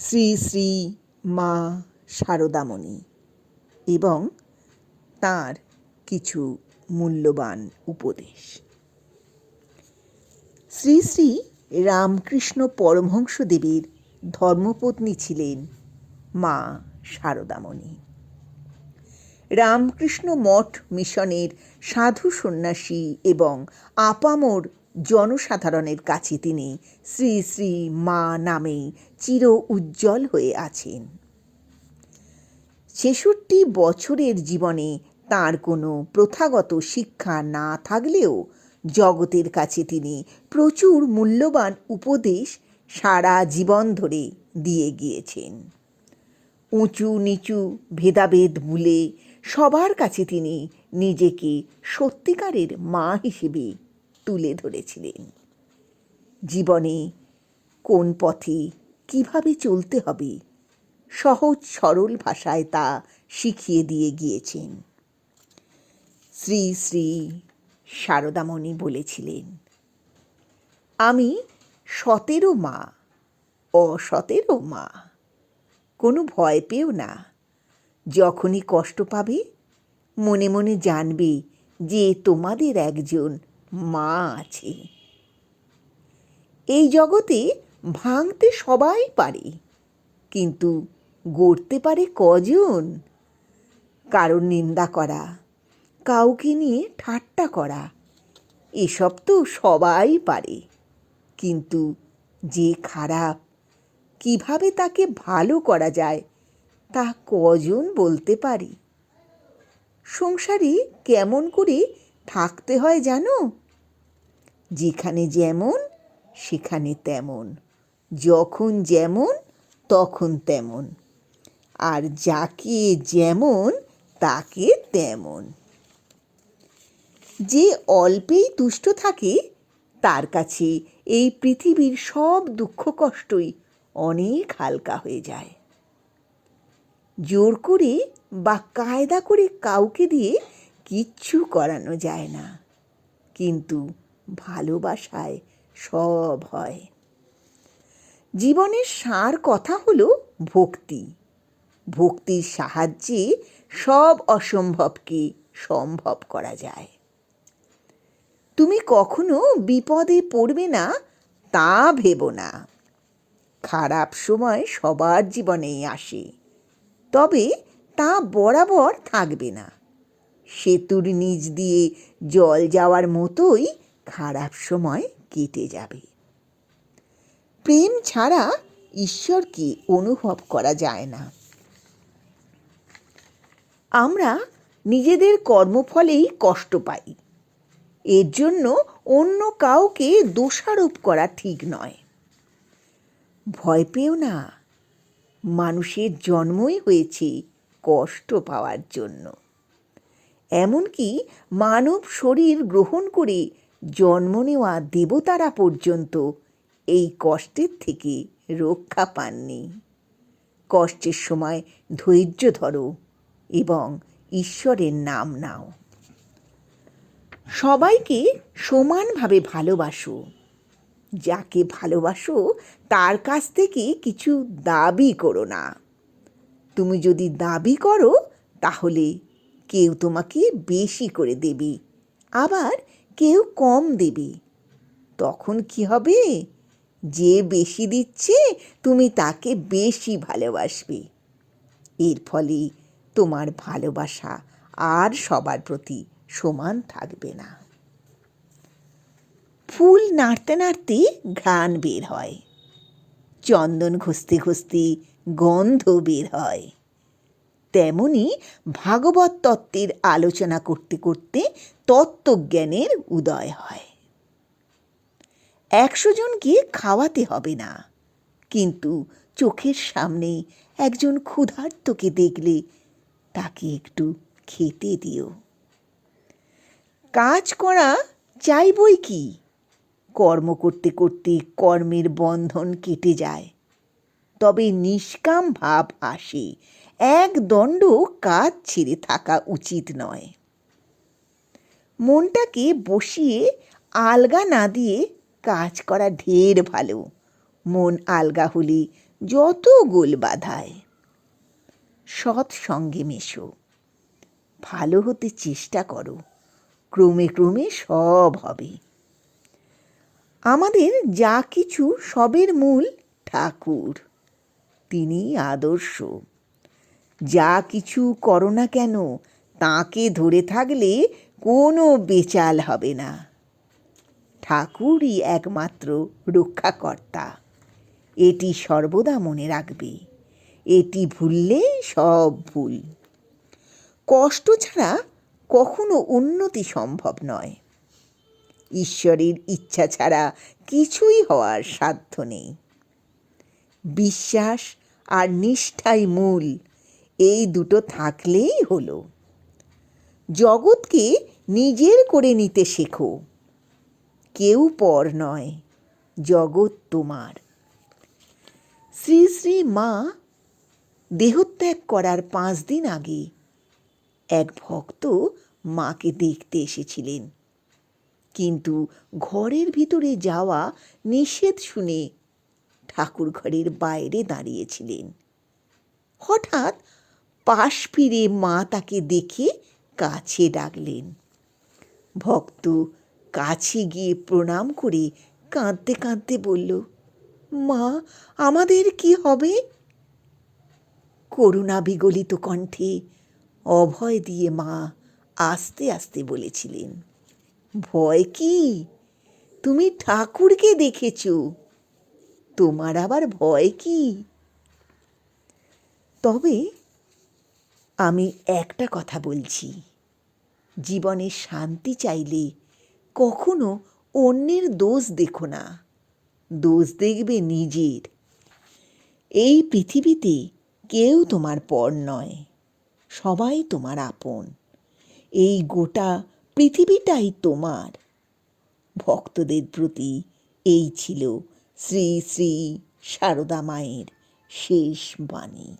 শ্রী শ্রী মা শারদামণি এবং তাঁর কিছু মূল্যবান উপদেশ। শ্রী শ্রী রামকৃষ্ণ পরমহংসদেবের ধর্মপত্নী ছিলেন মা শারদামণি। রামকৃষ্ণ মঠ মিশনের সাধু সন্ন্যাসী এবং আপামর জনসাধারণের কাছে তিনি শ্রী শ্রী মা নামেই চির উজ্জ্বল হয়ে আছেন। ৬৬ বছরের জীবনে তাঁর কোনো প্রথাগত শিক্ষা না থাকলেও জগতের কাছে তিনি প্রচুর মূল্যবান উপদেশ সারা জীবন ধরে দিয়ে গিয়েছেন। উঁচু নিচু ভেদাভেদ ভুলে সবার কাছে তিনি নিজেকে সত্যিকারের মা হিসেবে তুলে ধরেছিলেন। জীবনে কোন পথে কিভাবে চলতে হবে সহজ সরল ভাষায় তা শিখিয়ে দিয়ে গিয়েছেন। শ্রী শ্রী শারদামণি বলেছিলেন, আমি ১৭ মা, অ১৭ মা। কোনো ভয় পেও না। যখনই কষ্ট পাবে মনে মনে জানবে যে তোমাদের একজন মা আছে। এই জগতে ভাঙতে সবাই পারে, কিন্তু গড়তে পারে কজন? কারোর নিন্দা করা, কাউকে নিয়ে ঠাট্টা করা, এসব তো সবাই পারে, কিন্তু যে খারাপ কিভাবে তাকে ভালো করা যায় তা কজন বলতে পারে? সংসারে কেমন করে থাকতে হয় জানো? যেখানে যেমন সেখানে তেমন, যখন যেমন তখন তেমন, আর যাকে যেমন তাকে তেমন। যে অল্পেই তুষ্ট থাকে তার কাছে এই পৃথিবীর সব দুঃখ কষ্টই অনেক হালকা হয়ে যায়। জোর করে বা কায়দা করে কাউকে দিয়ে কিচ্ছু করানো যায় না, কিন্তু ভালোবাসায় সব হয়। জীবনের সার কথা হলো ভক্তি। ভক্তির সাহায্যে সব অসম্ভবকে সম্ভব করা যায়। তুমি কখনো বিপদে পড়বে না তা ভেবো না। খারাপ সময় সবার জীবনেই আসে, তবে তা বরাবর থাকবে না। সেতুর নিচ দিয়ে জল যাওয়ার মতোই খারাপ সময় কেটে যাবে। প্রেম ছাড়া ঈশ্বরকে অনুভব করা যায় না। আমরা নিজেদের কর্মফলেই কষ্ট পাই, এর জন্য অন্য কাউকে দোষারোপ করা ঠিক নয়। ভয় পেও না, মানুষের জন্মই হয়েছে কষ্ট পাওয়ার জন্য। এমনকি মানব শরীর গ্রহণ করে জন্ম নেওয়া দেবতারা পর্যন্ত এই কষ্টের থেকে রক্ষা পাননি। কষ্টের সময় ধৈর্য ধরো এবং ঈশ্বরের নাম নাও। সবাইকে সমানভাবে ভালোবাসো। যাকে ভালোবাসো তার কাছ থেকে কিছু দাবি করো না। তুমি যদি দাবি করো তাহলে কেউ তোমাকে বেশি করে দেবে, আবার কেউ কম দেবে। তখন কি হবে? যে বেশি দিচ্ছে তুমি তাকে বেশি ভালোবাসবে। এর ফলে তোমার ভালোবাসা আর সবার প্রতি সমান থাকবে না। ফুল নাড়তে নাড়তে ঘ্রাণ বের হয়, চন্দন ঘষতে ঘষতে গন্ধ বের হয়। তেমনি ভাগবত তত্ত্বের আলোচনা করতে করতে তত্ত্বজ্ঞানের উদয় হয়। ১০০ জনকে খাওয়াতে হবে না, কিন্তু চোখের সামনে একজন ক্ষুধার্তকে দেখলে তাকে একটু খেতে দিও। কাজ করা চাইবই কি? কর্ম করতে করতে কর্মের বন্ধন কেটে যায়, তবে নিষ্কাম ভাব আসে। এক দণ্ড কাজ ছেড়ে থাকা উচিত নয়। মনটাকে বসিয়ে আলগা না দিয়ে কাজ করা ঢের ভালো। মন আলগা হলে যত গোল বাধায়। সৎ সঙ্গে মেশো, ভালো হতে চেষ্টা করো, ক্রমে ক্রমে সব হবে। আমাদের যা কিছু সবের মূল ঠাকুর, তিনি আদর্শ। যা কিছু করো না কেন তাঁকে ধরে থাকলে কোনো বেচাল হবে না। ঠাকুরই একমাত্র রক্ষাকর্তা, এটি সর্বদা মনে রাখবে। এটি ভুললে সব ভুল। কষ্ট ছাড়া কখনো উন্নতি সম্ভব নয়। ঈশ্বরের ইচ্ছা ছাড়া কিছুই হওয়ার সাধ্য নেই। বিশ্বাস আর নিষ্ঠাই মূল, এই দুটো থাকলেই হলো। জগৎকে নিজের করে নিতে শেখো, কেউ পর নয়, জগৎ তোমার। শ্রী শ্রী মা দেহত্যাগ করার 5 দিন আগে এক ভক্ত মাকে দেখতে এসেছিলেন, কিন্তু ঘরের ভিতরে যাওয়া নিষেধ শুনে ঠাকুর ঘরের বাইরে দাঁড়িয়েছিলেন। হঠাৎ পাশ ফিরে মা তাকে দেখে কাছে ডাকলেন। ভক্ত কাছে গিয়ে প্রণাম করে কাঁদতে কাঁদতে বলল, মা, আমাদের কি হবে? করুণা বিগলিত কণ্ঠে অভয় দিয়ে মা আস্তে আস্তে বলেছিলেন, ভয় কি? তুমি ঠাকুরকে দেখেছ, তোমার আবার ভয় কি? তবে আমি একটা কথা বলছি, জীবনে শান্তি চাইলে কখনো অন্যের দোষ দেখো না, দোষ দেখবে নিজের। এই পৃথিবীতে কেউ তোমার পর নয়, সবাই তোমার আপন। এই গোটা পৃথিবীটাই তোমার। ভক্তদের প্রতি এই ছিল শ্রী শ্রী সারদা মায়ের শেষ বাণী।